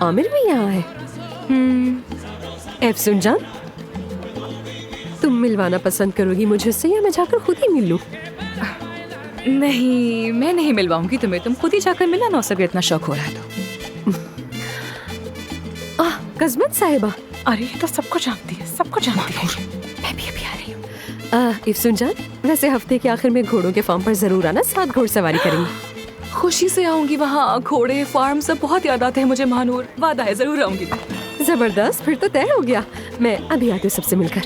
आमिर भी यहाँ है। एफसून जान, तुम मिलवाना पसंद करोगी मुझे उससे या मैं जाकर खुद ही मिल लूं? नहीं, मैं नहीं मिलवाऊंगी तुम्हें, तुम खुद ही जाकर मिला ना, उसे भी इतना शौक हो रहा है तो। कस्मत साहिबा। अरे ये तो सबको जानती है, सबको जानती है। मैं भी अभी आ रही हूँ। इफ्सून जान, वैसे हफ्ते के आखिर में घोड़ों के फार्म पर जरूर आना, साथ घोड़सवारी करेंगे। खुशी से आऊंगी, वहाँ घोड़े फार्म सब बहुत याद आते हैं मुझे महानूर, वादा है जरूर आऊंगी। जबरदस्त, फिर तो तय हो गया। मैं अभी आती हूँ सबसे मिलकर।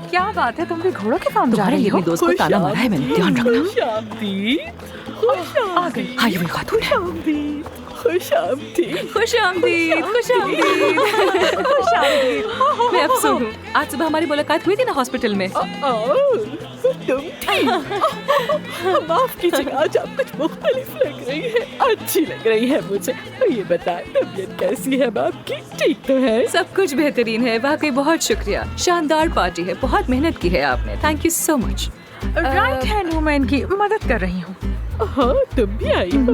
क्या बात है, तुम भी घोड़ों के फार्म जा रही हो? दोस्त को ताना मारा है मैंने, ध्यान रखना। आ गई। हाँ, ये वही खातून है। खुशामदीद, खुशामदीद, खुशामदीद। मैं अफसोस हूँ, आज सुबह हमारी मुलाकात हुई थी ना हॉस्पिटल में। तुम माफ कीजिएगा, आज आप कुछ मुख्तलिफ लग रही है, अच्छी लग रही है मुझे। ये बताएं, तबीयत कैसी है आपकी? ठीक तो है? सब कुछ बेहतरीन है, वाकई बहुत शुक्रिया। शानदार पार्टी है, बहुत मेहनत की है आपने, thank you so much. Right hand हूँ, मैं इनकी मदद कर रही हूँ। हाँ, तुम भी आई हो?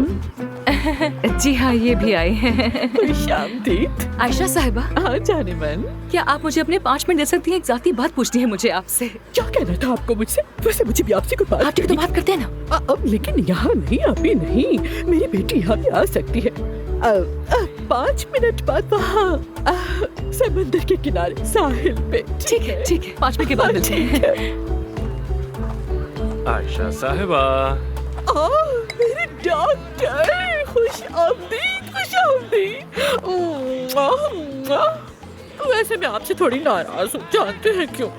जी हाँ, ये भी आए हैं। खुशामदीद। आयशा साहिबा। हाँ जाने मन, क्या आप मुझे अपने 5 मिनट दे सकती हैं? एक ज़ाती बात पूछनी है मुझे आपसे। क्या कहना था आपको मुझसे? वैसे मुझे भी आपसे कोई बात आप तो बात करते हैं ना। लेकिन यहाँ नहीं, अभी नहीं। मेरी बेटी यहाँ भी आ सकती है 5 मिनट बाद, वहाँ समंदर के किनारे साहिल पे। ठीक है, ठीक है, 5 मिनट के बाद मिलते हैं। आयशा साहिबा। मेरे डॉक्टर, खुश आमदीद, खुश आमदीद। वैसे मैं आपसे थोड़ी नाराज हूँ, जानते हैं क्यों?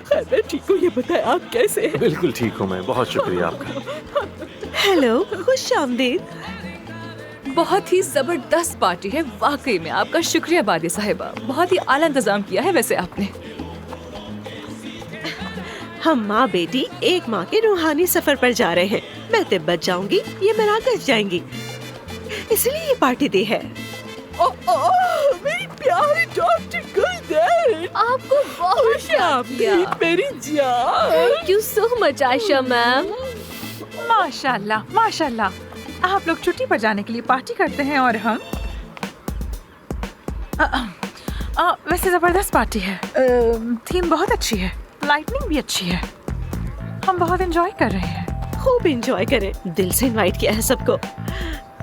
खैर मैं ठीक हूँ, ये बताएं आप कैसे हैं? बिल्कुल ठीक हूँ मैं, बहुत शुक्रिया आपका। हेलो, खुश आमदीद। बहुत ही जबरदस्त पार्टी है, वाकई में आपका शुक्रिया बादी साहिबा, बहुत ही आला इंतजाम किया है वैसे आपने। हम माँ बेटी एक माँ के रूहानी सफर पर जा रहे हैं। मैं तिब्बत जाऊंगी, ये मराकश जाएंगी, इसलिए ये पार्टी दी है। मेरी प्यारी डॉक्टर गुलदर, आपको बहुत आमदीद मेरी जान। Thank you so much Ayesha ma'am. माशाल्लाह, माशाल्लाह। आप लोग छुट्टी पर जाने के लिए पार्टी करते हैं और हम वैसे जबरदस्त पार्टी है। थीम बहुत अच्छी है, लाइटनिंग भी अच्छी है, हम बहुत एंजॉय कर रहे हैं। खूब एंजॉय करें, दिल से इनवाइट किया है सबको।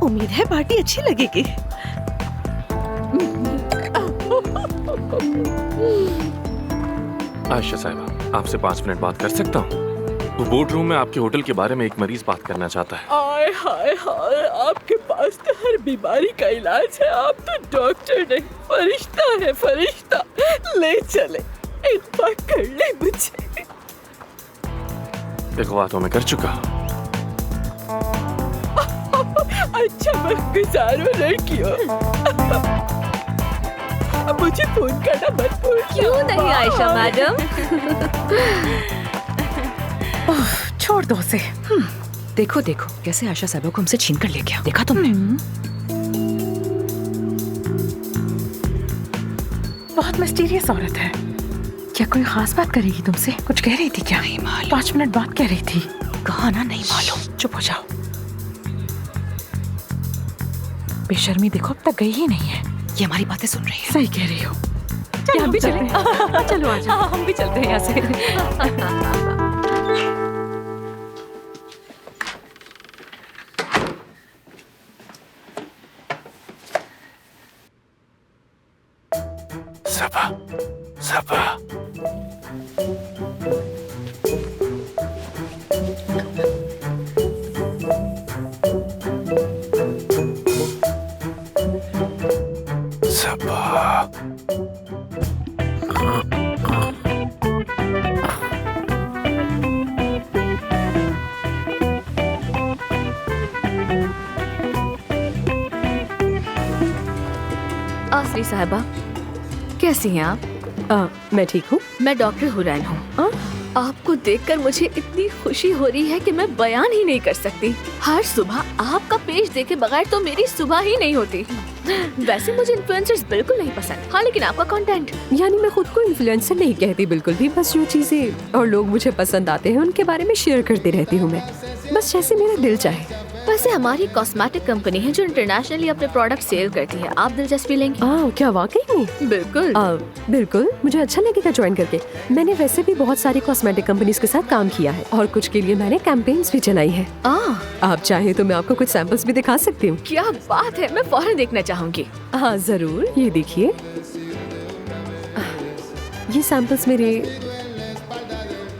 उम्मीद है पार्टी अच्छी लगेगी। आयशा साहिबा, आपसे 5 मिनट बात कर सकता हूँ? वो बोर्ड रूम में आपके होटल के बारे में एक मरीज बात करना चाहता है। आय हाय हाय, आपके पास तो हर बीमारी का इलाज है। आप तो डॉक्टर नहीं, फरिश्ता है, फरिश्ता। ले चले, एक बार कर ले मुझे। इख्वा तो मैं कर चुका। अच्छा वक्त गुजारो लड़कियों। मुझे फोन करना मत भूलना। क्यों नहीं आयशा मैडम? छोड़ दो उसे। देखो देखो कैसे आयशा साहिबा को हमसे छीन कर ले गया, देखा तुमने? बहुत मिस्टीरियस औरत है। क्या कोई खास बात करेगी तुमसे? कुछ कह रही थी क्या? नहीं मालूम। 5 मिनट बात कह रही थी। कहा ना, नहीं मालूम। चुप हो जाओ। बेशर्मी देखो, अब तक गई ही नहीं है। ये हमारी बातें सुन रही है। सही कह रही हो। क्या हम भी चलें? चलो आ जाओ। हाँ, हम भी चलते हैं यहाँ से। सबा, सबा। सबा। आसरी साहिबा, कैसी हैं आप? मैं ठीक हूँ। मैं डॉक्टर हुरैन हूँ। आपको देखकर मुझे इतनी खुशी हो रही है कि मैं बयान ही नहीं कर सकती। हर सुबह आपका पेज देखे बगैर तो मेरी सुबह ही नहीं होती। वैसे मुझे इन्फ्लुएंसर्स बिल्कुल नहीं पसंद, हाँ, लेकिन आपका कंटेंट। यानी मैं खुद को इन्फ्लुएंसर नहीं कहती बिल्कुल भी, बस जो चीजें और लोग मुझे पसंद आते हैं उनके बारे में शेयर करती रहती हूँ मैं, बस जैसे मेरा दिल चाहे। वैसे हमारी कॉस्मेटिक कंपनी है जो इंटरनेशनली अपने प्रोडक्ट सेल करती है। आप दिलचस्पी लेंगे? क्या वाकई में? बिल्कुल। बिल्कुल, मुझे अच्छा लगेगा ज्वाइन करके। मैंने वैसे भी बहुत सारी कॉस्मेटिक कंपनीज के साथ काम किया है और कुछ के लिए मैंने कैंपेन्स भी चलाई है। आप चाहे तो मैं आपको कुछ सैंपल्स भी दिखा सकती हूँ। क्या बात है, मैं फौरन देखना चाहूंगी। हाँ जरूर, ये देखिए, ये सैंपल्स मेरे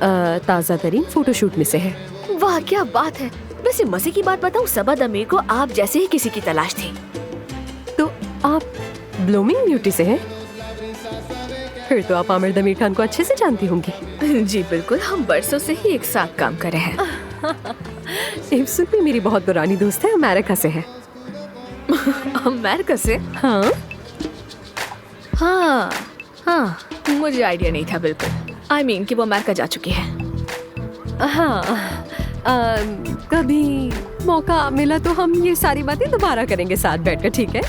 ताज़ा तरीन फोटोशूट में से है। वाह क्या बात है। वैसे मजे की बात बताऊं, सबद अमीर को आप जैसे ही किसी की तलाश थी। तो आप ब्लूमिंग ब्यूटी से हैं? फिर तो आप आमिर दमीर खान को अच्छे से जानती होंगी। जी बिल्कुल, हम बरसों से ही एक साथ काम कर रहे हैं। इफ्सुल भी मेरी बहुत पुरानी दोस्त है, अमेरिका से है। अमेरिका से? हाँ हाँ हाँ, मुझे आइडिया नहीं था बिल्कुल। आई मीन कि वो अमेरिका जा चुकी है। हाँ, कभी मौका मिला तो हम ये सारी बातें दोबारा करेंगे साथ बैठकर, ठीक है?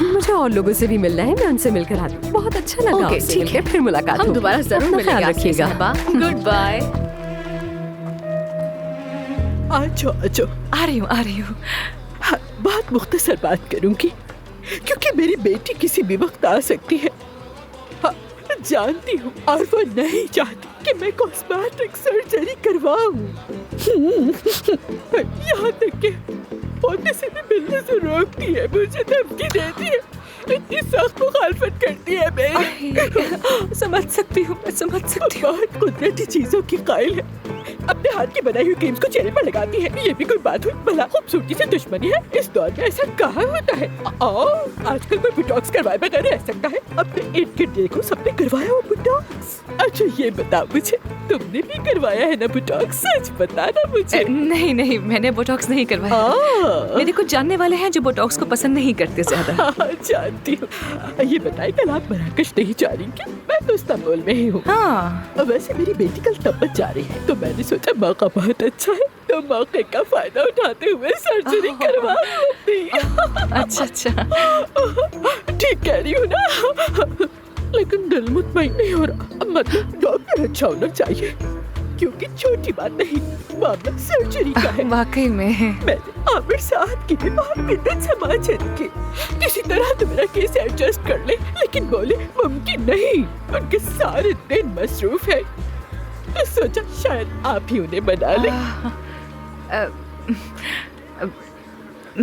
मुझे और लोगों से भी मिलना है, मैं उनसे मिलकर आती हूँ। बहुत अच्छा लगा ओके, आपसे ठीक मिलकर, है। फिर मुलाकात हम होगी। दोबारा जरूर अपना मिलेंगे। ख्याल रखिएगा। Good bye. आ जाओ। आ रही हूँ। हाँ, बहुत मुख्तसर बात करूंगी क्योंकि मेरी बेटी किसी भी वक्त आ सकती है। हाँ, जानती हूँ और वो नहीं चाहती कि मैं कॉस्मेटिक सर्जरी करवाऊं। यहाँ तक कि पोते से भी मिलने से रोकती है, मुझे धमकी देती है, इतनी सख्त मुखालफत करती है मेरी। समझ सकती हूँ, मैं समझ सकती हूँ। बहुत कुदरती चीजों की कायल है, अपने हाथ की बनाई हुई क्रीम्स को चेहरे पर लगाती है। ये भी कोई बात हुई? भला खूबसूरती से दुश्मनी है? इस दौर में ऐसा कहाँ होता है? आजकल कोई बोटॉक्स करवाए बगैर रह सकता है? अपने इर्द गिर्द देखो, सबने करवाया हो बोटॉक्स। अच्छा ये बता मुझे, तुमने भी करवाया है ना बोटॉक्स? सच बता ना मुझे। नहीं, मैंने बोटॉक्स नहीं करवाया। मेरे कुछ जानने वाले हैं जो बोटॉक्स को पसंद नहीं करते ज्यादा। हाँ, जानती हूँ। ये बताए, कल आप मराकश नहीं जा रही क्या? मैं तो इस्तांबुल में ही हूँ। हाँ, वैसे मेरी बेटी कल तब्बत जा रही है, तो मैंने सोचा मौका बहुत अच्छा है, तो मौके का फायदा उठाते हुए सर्जरी करवा दी। अच्छा। ठीक कह रही हूँ ना? लेकिन दिल मुतमईन नहीं हो रहा। मतलब डॉक्टर अच्छा होना चाहिए, क्योंकि छोटी बात नहीं, मामला सर्जरी का है। वाकई में। मैंने आमिर साहब की भी बहुत मिन्नत समाजत की, किसी तरह तो मेरा केस एडजस्ट कर ले, लेकिन बोले मुमकिन नहीं, उनके सारे दिन मसरूफ है। तो सोचा शायद आप ही उन्हें बना ले।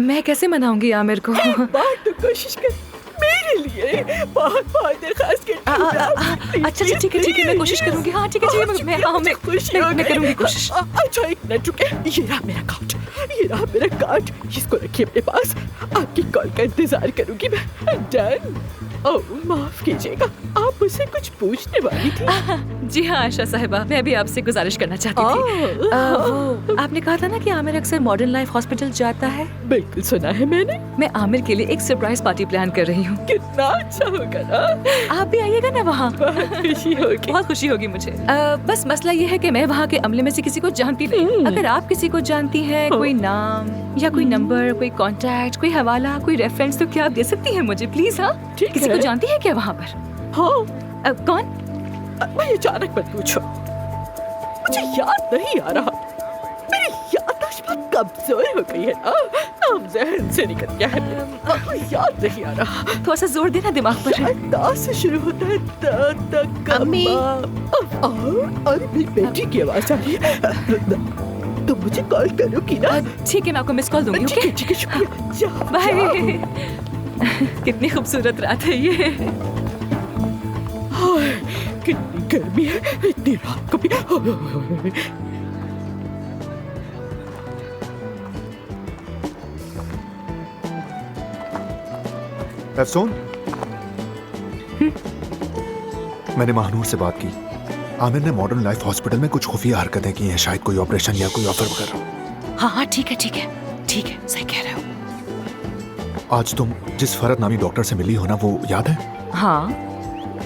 मैं कैसे मनाऊंगी आमिर को? एक बार तो कोशिश कर मेरे लिए, बहुत खास के। अच्छा ठीक है, मैं कोशिश करूंगी। हाँ ठीक है, मैं करूंगी कोशिश। अच्छा एक मिनट रुके, ये रहा मेरा कार्ड, इसको रखिए अपने पास, आपकी कॉल का इंतजार करूंगी मैं। डन। ओह माफ कीजिएगा, आप मुझसे कुछ पूछने वाली थी? जी हाँ आशा साहिबा, मैं भी आपसे गुजारिश करना चाहती थी। वो आपने कहा था ना कि आमिर अक्सर मॉडर्न लाइफ हॉस्पिटल जाता है। बिल्कुल सुना है मैंने। मैं आमिर के लिए एक सरप्राइज पार्टी प्लान कर रही हूँ। कितना अच्छा होगा ना? आप भी आइएगा ना वहाँ? बहुत खुशी होगी। बहुत खुशी होगी मुझे। बस मसला ये है कि मैं वहाँ के अमले में से किसी को जानती नहीं। अगर आप किसी को जानती हैं, कोई नाम या कोई नंबर, कोई कांटेक्ट, कोई हवाला, कोई रेफरेंस, तो क्या आप दे सकती हैं मुझे प्लीज? हाँ, किसी को जानती है क्या वहाँ पर? हाँ। कौन? मैं अचानक मत पूछो, मुझे याद नहीं आ रहा। मेरी याददाश्त बहुत कमजोर हो गई है ना, नाम ज़हन से निकल गया है, याद नहीं आ रहा। थोड़ा सा जोर देना दिमाग पर। दा से शुरू होता है, अम्मी। अरे मेरी बेटी की आवाज आ रही है। तो मुझे कॉल करोगी ना? ठीक है, मैं आपको मिस कॉल दूंगी। ओके ठीक है, शुक्रिया। जाओ, बाय। कितनी खूबसूरत रात है ये। हाय, कितनी गर्मी है, इतनी रात को भी। अफसोन, मैंने महानूर से बात की। आमिर ने मॉडर्न लाइफ हॉस्पिटल में कुछ खुफिया हरकतें की हैं, शायद कोई ऑपरेशन या कोई ऑफर वगैरह। हाँ ठीक है, सही कह रहे हो। आज तुम जिस फरहत नामी डॉक्टर से मिली हो ना, वो याद है? हाँ।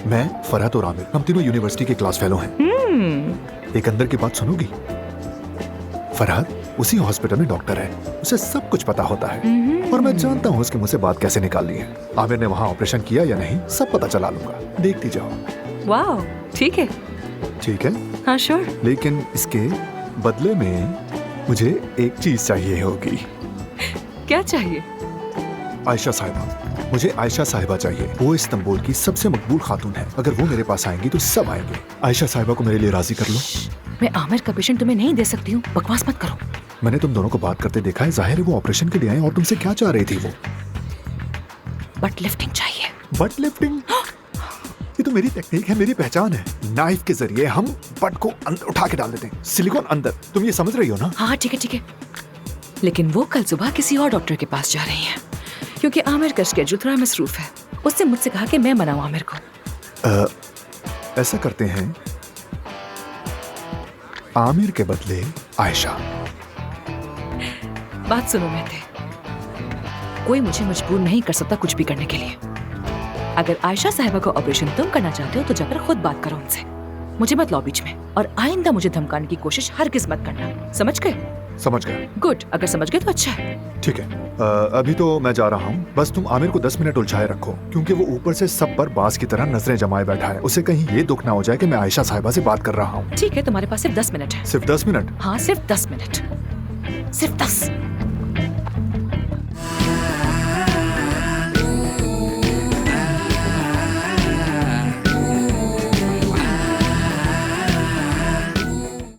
मैं, फरहत और आमिर, हम तीनों यूनिवर्सिटी के क्लास फेलो हैं। एक अंदर की बात सुनोगी? फरहत उसी हॉस्पिटल में डॉक्टर है, उसे सब कुछ पता होता है और मैं जानता हूँ उसके मुंह से बात कैसे निकालनी है। आमिर ने वहाँ ऑपरेशन किया या नहीं, सब पता चला लूंगा, देखती जाओ। वाह, ठीक है। ठीक है? हाँ श्योर। लेकिन इसके बदले में मुझे एक चीज चाहिए होगी। क्या चाहिए? आयशा साहिबा, मुझे आयशा साहिबा चाहिए। वो इस्तांबुल की सबसे मकबूल खातून है। अगर वो मेरे पास आएंगी तो सब आएंगे। आयशा साहिबा को मेरे लिए राजी कर लो। मैं आमिर का पेशेंट तुम्हें नहीं दे सकती हूँ, बकवास मत करो। मैंने तुम दोनों को बात करते देखा है, जाहिर है वो ऑपरेशन के लिए आए। और तुमसे क्या चाह रही थी वो? बट लिफ्टिंग चाहिए। But lifting? ये तो मेरी टेक्निक है, मेरी पहचान है। नाइफ के जरिए हम बट को अंदर उठा के डाल देते हैं, सिलिकॉन अंदर। तुम ये समझ रही हो ना? हाँ ठीक है ठीक है, लेकिन वो कल सुबह किसी और डॉक्टर के पास जा रही है क्योंकि आमिर का शेड्यूल थोड़ा मसरूफ है। उसने मुझसे कहा कि मैं मनाऊं आमिर को। ऐसा करते हैं, आमिर के बदले आयशा। बात सुनो मेहते, कोई मुझे मजबूर नहीं कर सकता कुछ भी करने के लिए। अगर आयशा साहिबा का ऑपरेशन तुम करना चाहते हो तो जाकर खुद बात करो उनसे, मुझे मत लाओ बीच में। और आइंदा मुझे धमकाने की कोशिश हरगिज़ मत करना, समझ गए? समझ गया। गुड, अगर समझ गए तो अच्छा है। ठीक है, अभी तो मैं जा रहा हूँ। बस तुम आमिर को 10 मिनट उलझाए रखो, क्योंकि वो ऊपर से सब पर बाज की तरह नजरें जमाए बैठा है। उसे कहीं ये दुख ना हो जाए कि मैं आयशा साहिबा से बात कर रहा हूँ। ठीक है, तुम्हारे पास सिर्फ 10 मिनट है। सिर्फ 10 मिनट? हाँ सिर्फ 10 मिनट, सिर्फ 10।